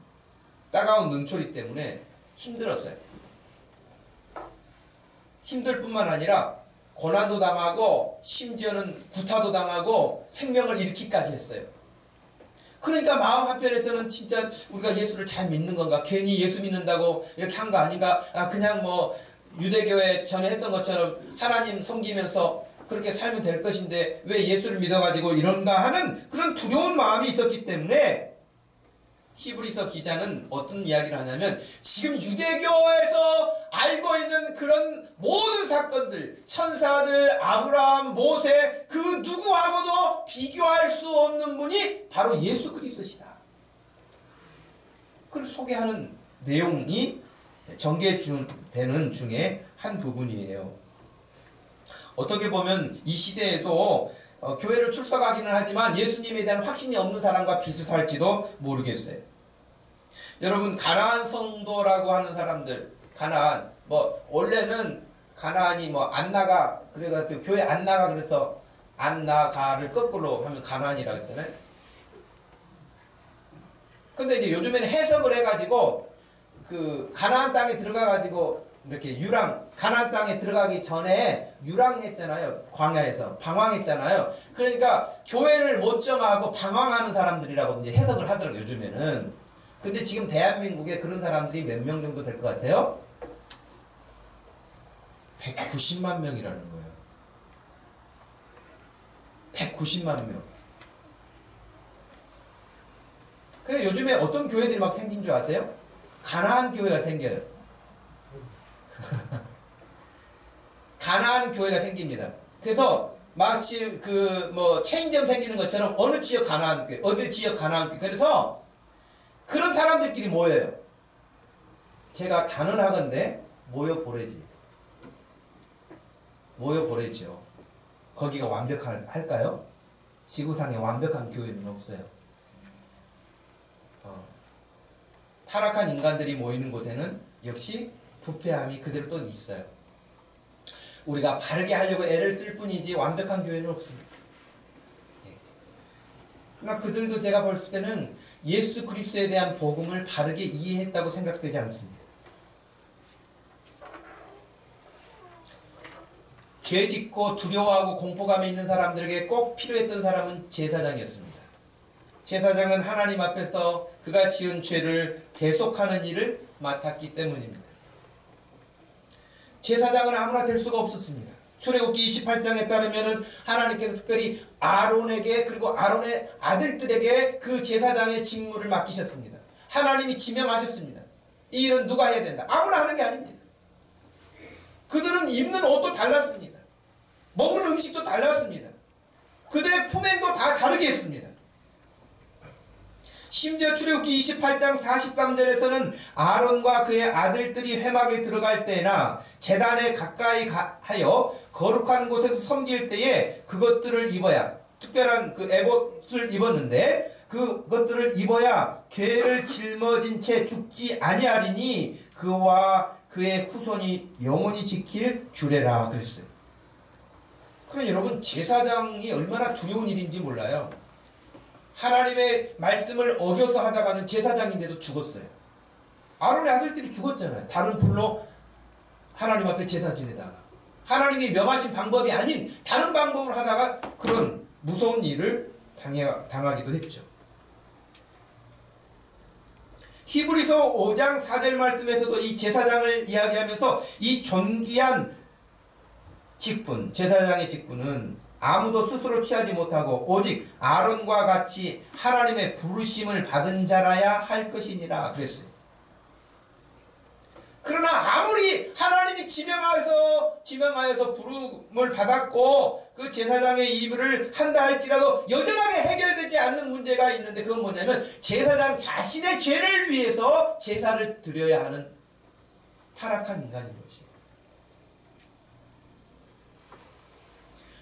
따가운 눈초리 때문에 힘들었어요. 힘들 뿐만 아니라 고난도 당하고 심지어는 구타도 당하고 생명을 잃기까지 했어요. 그러니까 마음 한편에서는 진짜 우리가 예수를 잘 믿는 건가? 괜히 예수 믿는다고 이렇게 한 거 아닌가? 그냥 뭐 유대교회 전에 했던 것처럼 하나님 섬기면서 그렇게 살면 될 것인데 왜 예수를 믿어가지고 이런가 하는 그런 두려운 마음이 있었기 때문에 히브리서 기자는 어떤 이야기를 하냐면, 지금 유대교에서 알고 있는 그런 모든 사건들, 천사들, 아브라함, 모세, 그 누구하고도 비교할 수 없는 분이 바로 예수 그리스도시다. 그걸 소개하는 내용이 전개되는 중에 한 부분이에요. 어떻게 보면 이 시대에도 교회를 출석하기는 하지만 예수님에 대한 확신이 없는 사람과 비슷할지도 모르겠어요. 여러분, 가나안 성도라고 하는 사람들, 가나안, 원래는 가나안이 안 나가, 그래가지고 교회 안 나가, 그래서 안 나가를 거꾸로 하면 가나안이라고 했잖아요. 근데 이제 요즘에는 해석을 해가지고, 가나안 땅에 들어가가지고, 이렇게 가나안 땅에 들어가기 전에 유랑했잖아요. 광야에서. 방황했잖아요. 그러니까 교회를 못 정하고 방황하는 사람들이라고 이제 해석을 하더라고요, 요즘에는. 근데 지금 대한민국에 그런 사람들이 몇 명 정도 될 것 같아요? 190만 명이라는 거예요. 190만 명. 그래, 요즘에 어떤 교회들이 막 생긴 줄 아세요? 가나안 교회가 생겨요. 가나안 교회가 생깁니다. 그래서 마치 체인점 생기는 것처럼 어느 지역 가나안 교회, 어느 지역 가나안 교회. 그래서 그런 사람들끼리 모여요. 제가 단언하건대 모여보래지. 모여보래죠. 거기가 완벽할까요? 지구상에 완벽한 교회는 없어요. 타락한 인간들이 모이는 곳에는 역시 부패함이 그대로 또 있어요. 우리가 바르게 하려고 애를 쓸 뿐이지 완벽한 교회는 없습니다. 그러나 그들도 제가 봤을 때는 예수 그리스도에 대한 복음을 바르게 이해했다고 생각되지 않습니다. 죄 짓고 두려워하고 공포감에 있는 사람들에게 꼭 필요했던 사람은 제사장이었습니다. 제사장은 하나님 앞에서 그가 지은 죄를 대속하는 일을 맡았기 때문입니다. 제사장은 아무나 될 수가 없었습니다. 출애굽기 28장에 따르면은 하나님께서 특별히 아론에게, 그리고 아론의 아들들에게 그 제사장의 직무를 맡기셨습니다. 하나님이 지명하셨습니다. 이 일은 누가 해야 된다. 아무나 하는 게 아닙니다. 그들은 입는 옷도 달랐습니다. 먹는 음식도 달랐습니다. 그들의 품행도 다 다르게 했습니다. 심지어 출애굽기 28장 43절에서는 아론과 그의 아들들이 회막에 들어갈 때나 제단에 가까이 하여 거룩한 곳에서 섬길 때에 그것들을 입어야, 특별한 그 에봇을 입었는데 그것들을 입어야 죄를 짊어진 채 죽지 아니하리니 그와 그의 후손이 영원히 지킬 규례라 그랬어요. 그럼 여러분, 제사장이 얼마나 두려운 일인지 몰라요. 하나님의 말씀을 어겨서 하다가는 제사장인데도 죽었어요. 아론의 아들들이 죽었잖아요. 다른 불로 하나님 앞에 제사 지내다가 하나님이 명하신 방법이 아닌 다른 방법을 하다가 그런 무서운 일을 당하기도 했죠. 히브리서 5장 4절 말씀에서도 이 제사장을 이야기하면서 이 존귀한 직분, 제사장의 직분은 아무도 스스로 취하지 못하고 오직 아론과 같이 하나님의 부르심을 받은 자라야 할 것이니라 그랬어요. 그러나 아무리 하나님이 지명하여서 부름을 받았고 그 제사장의 일을 한다 할지라도 여전하게 해결되지 않는 문제가 있는데, 그건 뭐냐면 제사장 자신의 죄를 위해서 제사를 드려야 하는 타락한 인간인 것이에요.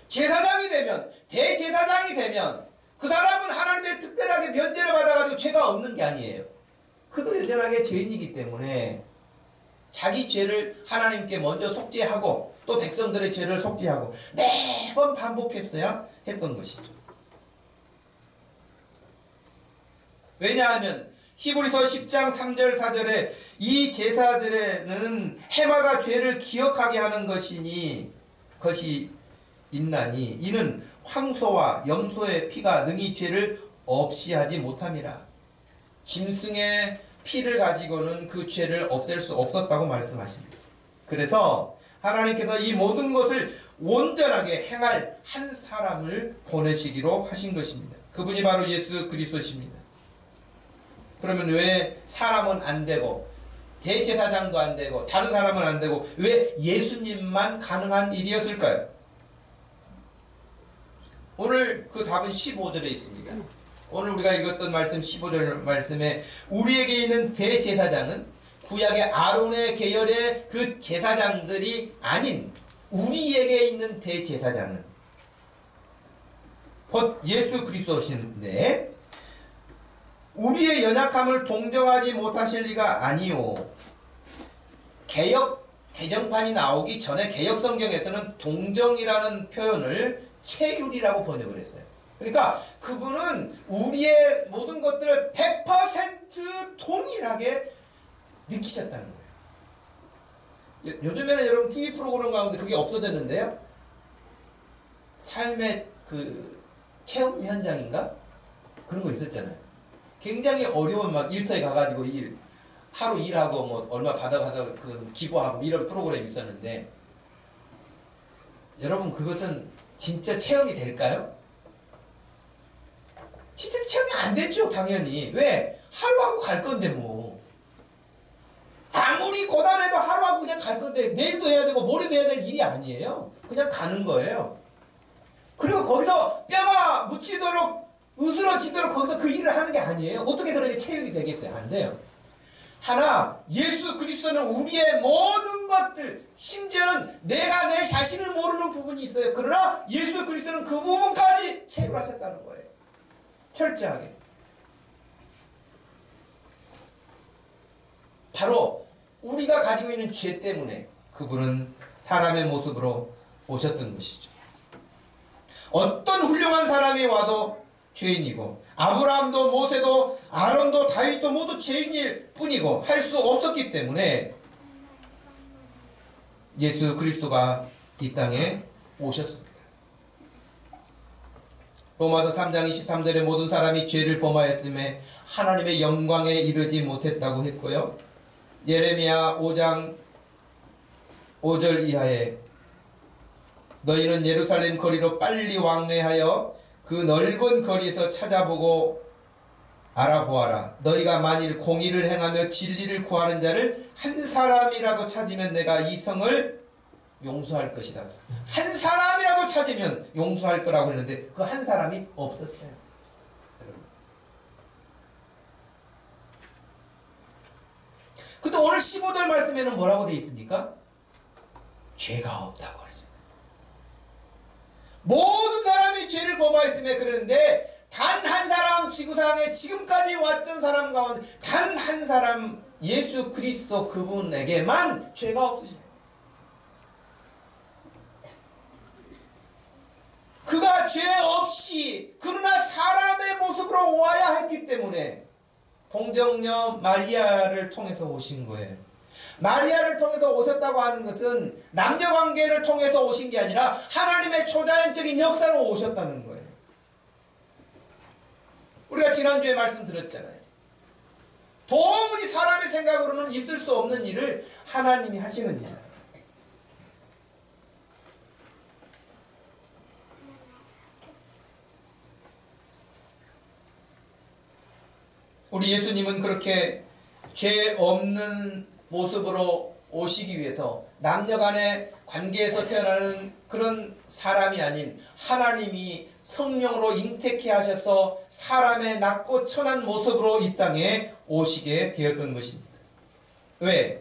제사장이 되면, 대제사장이 되면 그 사람은 하나님의 특별하게 면제를 받아가지고 죄가 없는 게 아니에요. 그도 여전하게 죄인이기 때문에 자기 죄를 하나님께 먼저 속죄하고 또 백성들의 죄를 속죄하고 매번 반복했어야 했던 것이죠. 왜냐하면 히브리서 10장 3절 4절에 이 제사들에는 해마다 죄를 기억하게 하는 것이 있나니 이는 황소와 염소의 피가 능히 죄를 없이 하지 못함이라. 짐승의 피를 가지고는 그 죄를 없앨 수 없었다고 말씀하십니다. 그래서 하나님께서 이 모든 것을 온전하게 행할 한 사람을 보내시기로 하신 것입니다. 그분이 바로 예수 그리스도십니다. 그러면 왜 사람은 안 되고 대제사장도 안 되고 다른 사람은 안 되고 왜 예수님만 가능한 일이었을까요? 오늘 그 답은 15절에 있습니다. 오늘 우리가 읽었던 말씀 15절 말씀에 우리에게 있는 대제사장은 구약의 아론의 계열의 그 제사장들이 아닌 우리에게 있는 대제사장은 곧 예수 그리스도신데 우리의 연약함을 동정하지 못하실 리가 아니요. 개정판이 나오기 전에 개역 성경에서는 동정이라는 표현을 체휼이라고 번역을 했어요. 그러니까 그분은 우리의 모든 것들을 100% 동일하게 느끼셨다는 거예요. 요즘에는 여러분 TV 프로그램 가운데 그게 없어졌는데요. 삶의 그 체험 현장인가? 그런 거 있었잖아요. 굉장히 어려운 막 일터에 가가지고 하루 일하고 뭐 얼마 받아가서 그 기부하고 이런 프로그램이 있었는데, 여러분 그것은 진짜 체험이 될까요? 진짜 체험이 안 됐죠, 당연히. 왜? 하루하고 갈 건데 뭐. 아무리 고단해도 하루하고 그냥 갈 건데 내일도 해야 되고 모레도 해야 될 일이 아니에요. 그냥 가는 거예요. 그리고 거기서 뼈가 묻히도록 으스러지도록 거기서 그 일을 하는 게 아니에요. 어떻게 그렇게 체육이 되겠어요? 안 돼요. 하나, 예수 그리스도는 우리의 모든 것들, 심지어는 내가 내 자신을 모르는 부분이 있어요. 그러나 예수 그리스도는 그 부분까지 체육하셨다는 거예요. 철저하게. 바로 우리가 가지고 있는 죄 때문에 그분은 사람의 모습으로 오셨던 것이죠. 어떤 훌륭한 사람이 와도 죄인이고, 아브라함도 모세도 아론도 다윗도 모두 죄인일 뿐이고 할 수 없었기 때문에 예수 그리스도가 이 땅에 오셨습니다. 로마서 3장 23절에 모든 사람이 죄를 범하였음에 하나님의 영광에 이르지 못했다고 했고요. 예레미야 5장 5절 이하에 너희는 예루살렘 거리로 빨리 왕래하여 그 넓은 거리에서 찾아보고 알아보아라. 너희가 만일 공의를 행하며 진리를 구하는 자를 한 사람이라도 찾으면 내가 이 성을 용서할 것이다. 한 사람이라도 찾으면 용서할 거라고 했는데 그 한 사람이 없었어요. 근데 오늘 15절 말씀에는 뭐라고 되어 있습니까? 죄가 없다고 그러죠. 모든 사람이 죄를 범하였음에 그러는데 단 한 사람, 지구상에 지금까지 왔던 사람 가운데 단 한 사람, 예수 그리스도 그분에게만 죄가 없으시네. 그가 죄 없이 그러나 사람의 모습으로 와야 했기 때문에 동정녀 마리아를 통해서 오신 거예요. 마리아를 통해서 오셨다고 하는 것은 남녀관계를 통해서 오신 게 아니라 하나님의 초자연적인 역사로 오셨다는 거예요. 우리가 지난주에 말씀드렸잖아요. 도무지 사람의 생각으로는 있을 수 없는 일을 하나님이 하시는 일이에요. 우리 예수님은 그렇게 죄 없는 모습으로 오시기 위해서 남녀간의 관계에서 태어나는 그런 사람이 아닌 하나님이 성령으로 잉태케 하셔서 사람의 낮고 천한 모습으로 이 땅에 오시게 되었던 것입니다. 왜?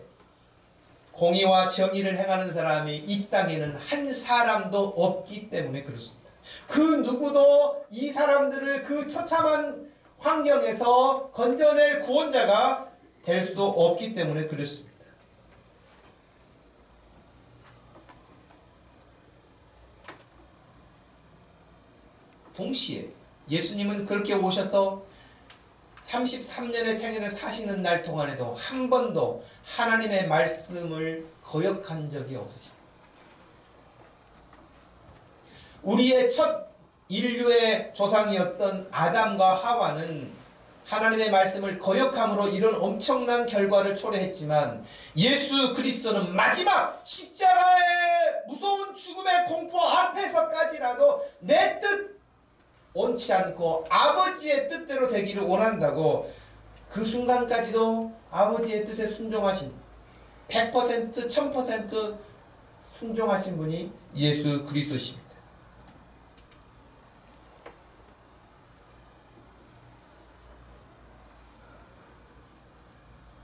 공의와 정의를 행하는 사람이 이 땅에는 한 사람도 없기 때문에 그렇습니다. 그 누구도 이 사람들을 그 처참한 환경에서 건져낼 구원자가 될 수 없기 때문에 그렇습니다. 동시에 예수님은 그렇게 오셔서 33년의 생애를 사시는 날 동안에도 한 번도 하나님의 말씀을 거역한 적이 없으십니다. 우리의 첫 인류의 조상이었던 아담과 하와는 하나님의 말씀을 거역함으로 이런 엄청난 결과를 초래했지만 예수 그리스도는 마지막 십자가의 무서운 죽음의 공포 앞에서까지라도 내 뜻 원치 않고 아버지의 뜻대로 되기를 원한다고 그 순간까지도 아버지의 뜻에 순종하신 100% 1000% 순종하신 분이 예수 그리스도십니다.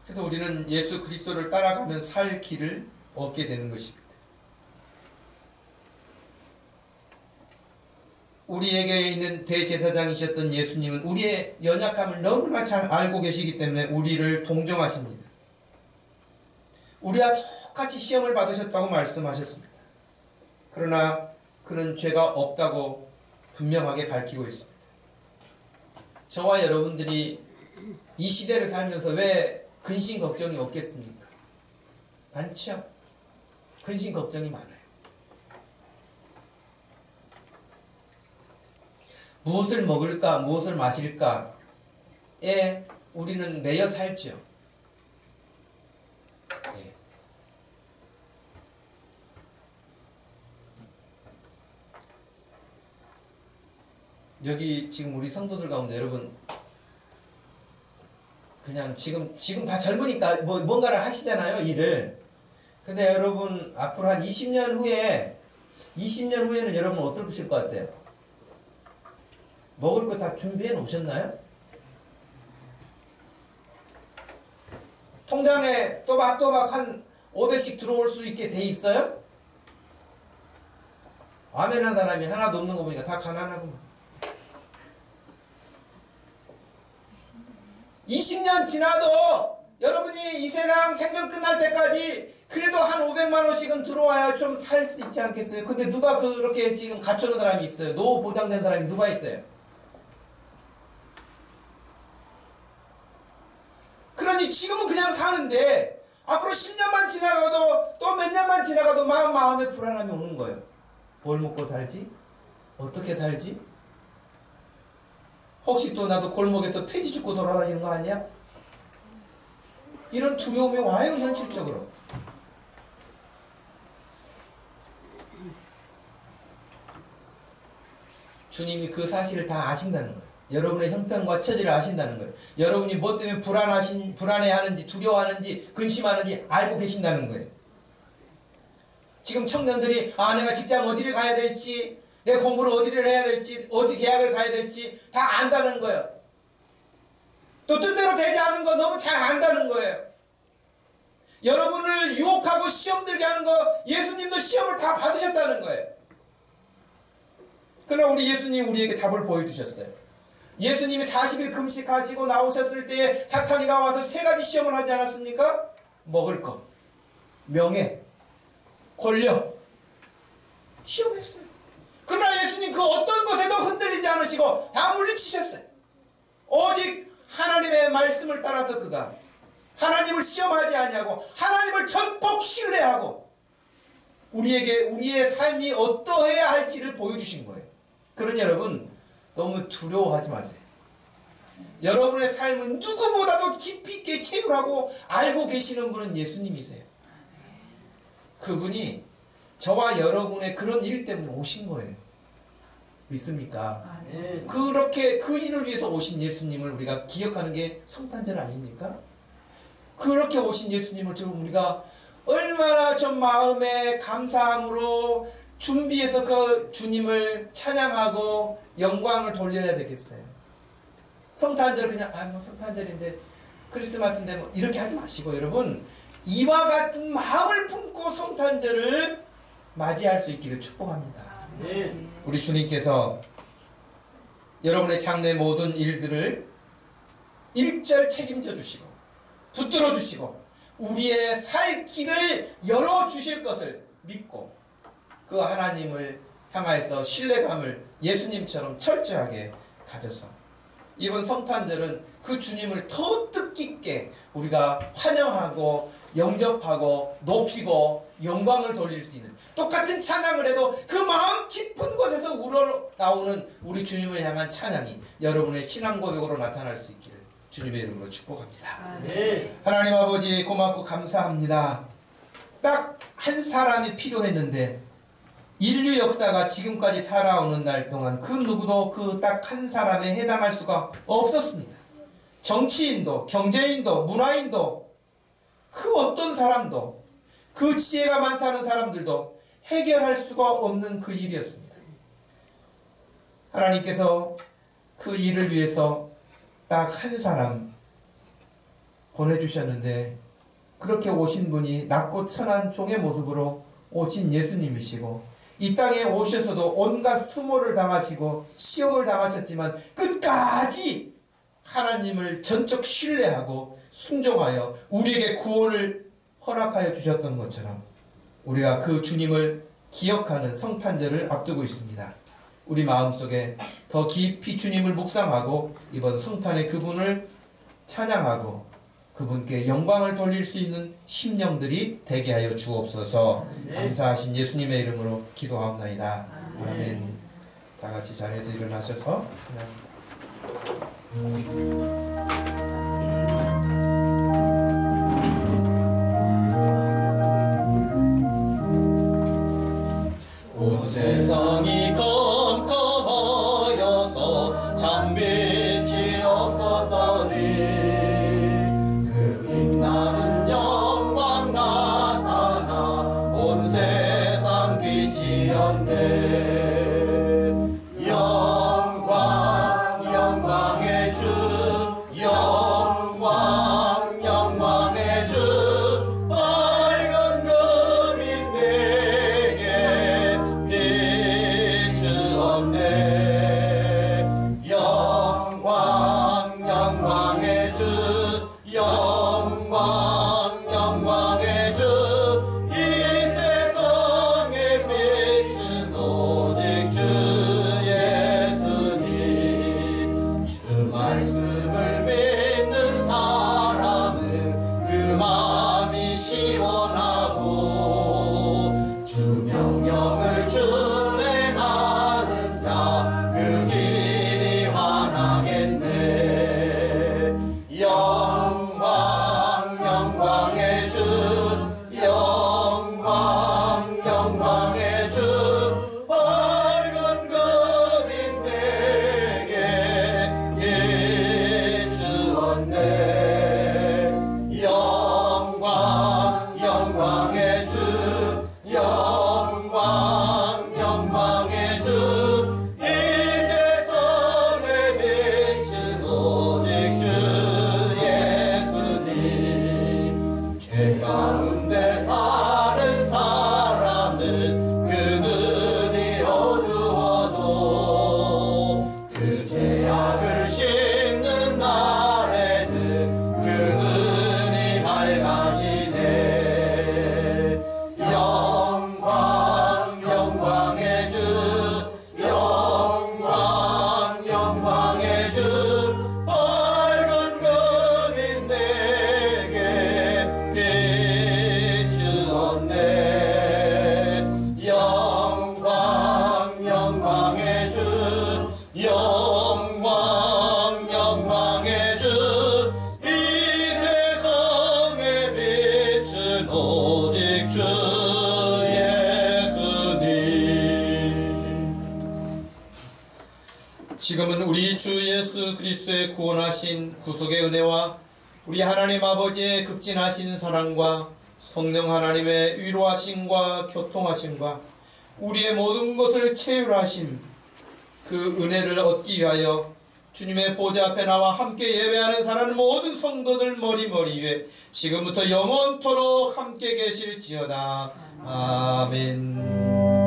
그래서 우리는 예수 그리스도를 따라가면 살 길을 얻게 되는 것입니다. 우리에게 있는 대제사장이셨던 예수님은 우리의 연약함을 너무나 잘 알고 계시기 때문에 우리를 동정하십니다. 우리와 똑같이 시험을 받으셨다고 말씀하셨습니다. 그러나 그는 죄가 없다고 분명하게 밝히고 있습니다. 저와 여러분들이 이 시대를 살면서 왜 근심 걱정이 없겠습니까? 많죠? 근심 걱정이 많아요. 무엇을 먹을까, 무엇을 마실까에 우리는 매여 살죠. 예. 여기 지금 우리 성도들 가운데 여러분 그냥 지금 다 젊으니까 뭔가를 하시잖아요, 일을. 근데 여러분 앞으로 한 20년 후에는 여러분 어떠실 것 같아요? 먹을 거 다 준비해 놓으셨나요? 통장에 또박또박 한 500씩 들어올 수 있게 돼 있어요? 아멘한 사람이 하나도 없는 거 보니까 다 가난하구만. 20년 지나도 여러분이 이 세상 생명 끝날 때까지 그래도 한 500만 원씩은 들어와야 좀 살 수 있지 않겠어요? 근데 누가 그렇게 지금 갖춰놓은 사람이 있어요? 노후 보장된 사람이 누가 있어요? 그러니 지금은 그냥 사는데 앞으로 10년만 지나가도 또 몇 년만 지나가도 마음에 불안함이 오는 거예요. 뭘 먹고 살지? 어떻게 살지? 혹시 또 나도 골목에 또 폐지 줍고 돌아다니는 거 아니야? 이런 두려움이 와요, 현실적으로. 주님이 그 사실을 다 아신다는 거예요. 여러분의 형편과 처지를 아신다는 거예요. 여러분이 뭐 때문에 불안해하는지, 두려워하는지, 근심하는지 알고 계신다는 거예요. 지금 청년들이 내가 직장 어디를 가야 될지, 내 공부를 어디를 해야 될지, 어디 대학을 가야 될지 다 안다는 거예요. 또 뜻대로 되지 않은 거 너무 잘 안다는 거예요. 여러분을 유혹하고 시험 들게 하는 거 예수님도 시험을 다 받으셨다는 거예요. 그러나 우리 예수님 우리에게 답을 보여주셨어요. 예수님이 40일 금식하시고 나오셨을 때에 사탄이가 와서 3가지 시험을 하지 않았습니까? 먹을 것, 명예, 권력 시험했어요. 그러나 예수님 그 어떤 것에도 흔들리지 않으시고 다 물리치셨어요. 오직 하나님의 말씀을 따라서 그가 하나님을 시험하지 아니하고 하나님을 전폭 신뢰하고 우리에게 우리의 삶이 어떠해야 할지를 보여주신 거예요. 그러니 여러분 너무 두려워하지 마세요. 여러분의 삶은 누구보다도 깊이 있게 체험하고 알고 계시는 분은 예수님이세요. 그분이 저와 여러분의 그런 일 때문에 오신 거예요. 믿습니까? 아멘. 그렇게 그 일을 위해서 오신 예수님을 우리가 기억하는 게 성탄절 아닙니까? 그렇게 오신 예수님을 지금 우리가 얼마나 좀 마음에 감사함으로 준비해서 그 주님을 찬양하고 영광을 돌려야 되겠어요. 성탄절 그냥 뭐 성탄절인데 크리스마스인데 뭐 이렇게 하지 마시고 여러분 이와 같은 마음을 품고 성탄절을 맞이할 수 있기를 축복합니다. 아멘. 우리 주님께서 여러분의 장래 모든 일들을 일절 책임져 주시고 붙들어 주시고 우리의 살 길을 열어 주실 것을 믿고 그 하나님을 향하여서 신뢰감을 예수님처럼 철저하게 가져서 이번 성탄절은 그 주님을 더 뜻깊게 우리가 환영하고 영접하고 높이고 영광을 돌릴 수 있는 똑같은 찬양을 해도 그 마음 깊은 곳에서 우러나오는 우리 주님을 향한 찬양이 여러분의 신앙 고백으로 나타날 수 있기를 주님의 이름으로 축복합니다. 아멘. 하나님 아버지 고맙고 감사합니다. 딱 한 사람이 필요했는데 인류 역사가 지금까지 살아오는 날 동안 그 누구도 그 딱 한 사람에 해당할 수가 없었습니다. 정치인도 경제인도 문화인도 그 어떤 사람도 그 지혜가 많다는 사람들도 해결할 수가 없는 그 일이었습니다. 하나님께서 그 일을 위해서 딱 한 사람 보내주셨는데 그렇게 오신 분이 낮고 천한 종의 모습으로 오신 예수님이시고 이 땅에 오셔서도 온갖 수모를 당하시고 시험을 당하셨지만 끝까지 하나님을 전적 신뢰하고 순종하여 우리에게 구원을 허락하여 주셨던 것처럼 우리가 그 주님을 기억하는 성탄절을 앞두고 있습니다. 우리 마음속에 더 깊이 주님을 묵상하고 이번 성탄의 그분을 찬양하고 그분께 영광을 돌릴 수 있는 심령들이 되게 하여 주옵소서. 감사하신 예수님의 이름으로 기도하옵나이다. 아멘. 다 같이 자리에서 일어나셔서 온 세상이 컴컴하여서 참빛이 없었더니 그 빛나는 영광 나타나 온 세상 빛이었네. 영광의 주 영광 영광의 주 밝은 금이 내게 비추었네. 영광의 주 영광의 주 이 세상에 비춘 오직 지금은 우리 주 예수 그리스도의 구원하신 구속의 은혜와 우리 하나님 아버지의 극진하신 사랑과 성령 하나님의 위로하심과 교통하심과 우리의 모든 것을 채울하심 그 은혜를 얻기 위하여 주님의 보좌 앞에 나와 함께 예배하는 사랑하는 모든 성도들 머리 위에 지금부터 영원토록 함께 계실지어다. 아멘.